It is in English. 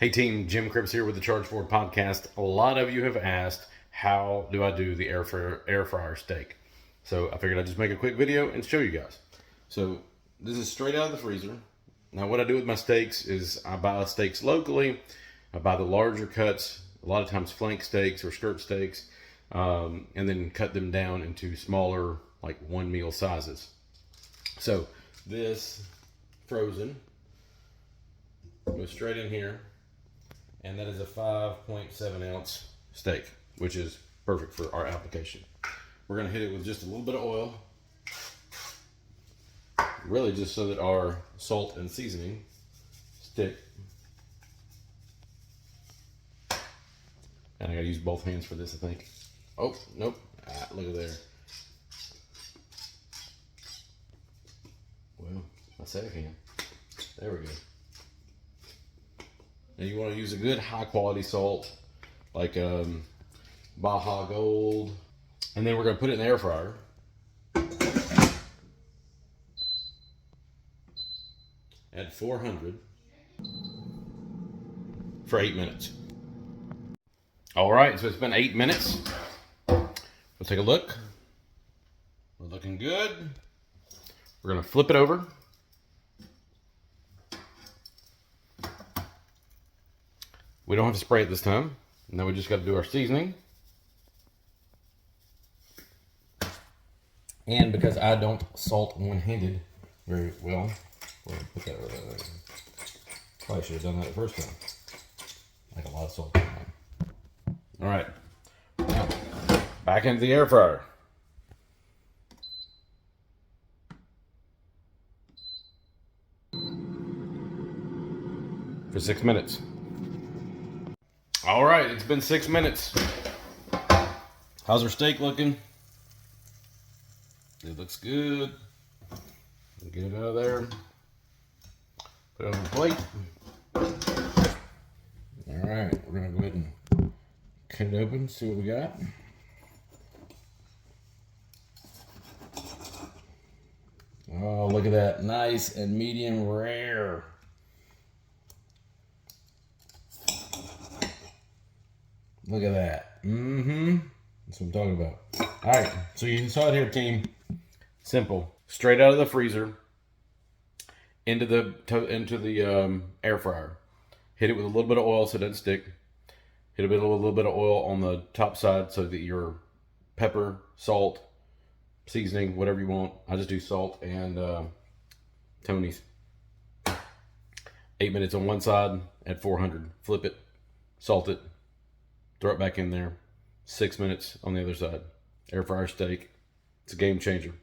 Hey team, Jim Cripps here with the Charge Forward Podcast. A lot of you have asked, how do I do the air fryer steak? So I figured I'd just make a quick video and show you guys. So this is straight out of the freezer. Now what I do with my steaks is I buy steaks locally. I buy the larger cuts, a lot of times flank steaks or skirt steaks, and then cut them down into smaller, like one meal sizes. So this frozen goes straight in here. And that is a 5.7 ounce steak, which is perfect for our application. We're gonna hit it with just a little bit of oil, really just so that our salt and seasoning stick. And I gotta use both hands for this, I think. Oh, nope, look at there. Well, I said I can. There we go. And you want to use a good high quality salt, like Baja Gold. And then we're going to put it in the air fryer. At 400 for 8 minutes. All right, so it's been 8 minutes. We'll take a look. We're looking good. We're going to flip it over. We don't have to spray it this time. Now we just got to do our seasoning. And because I don't salt one-handed very well, we'll put that probably should have done that the first time. Like a lot of salt. All right, now back into the air fryer. For 6 minutes. All right, it's been 6 minutes. How's our steak looking? It looks good. Get it out of there. Put it on the plate. All right, we're gonna go ahead and cut it open, see what we got. Oh, look at that, nice and medium rare. Look at that. That's what I'm talking about. All right, so you saw it here, team. Simple. Straight out of the freezer into the air fryer. Hit it with a little bit of oil so it doesn't stick. Hit it with a little bit of oil on the top side so that your pepper, salt, seasoning, whatever you want. I just do salt and Tony's. 8 minutes on one side at 400. Flip it, salt it. Throw it back in there. 6 minutes on the other side. Air fryer steak. It's a game changer.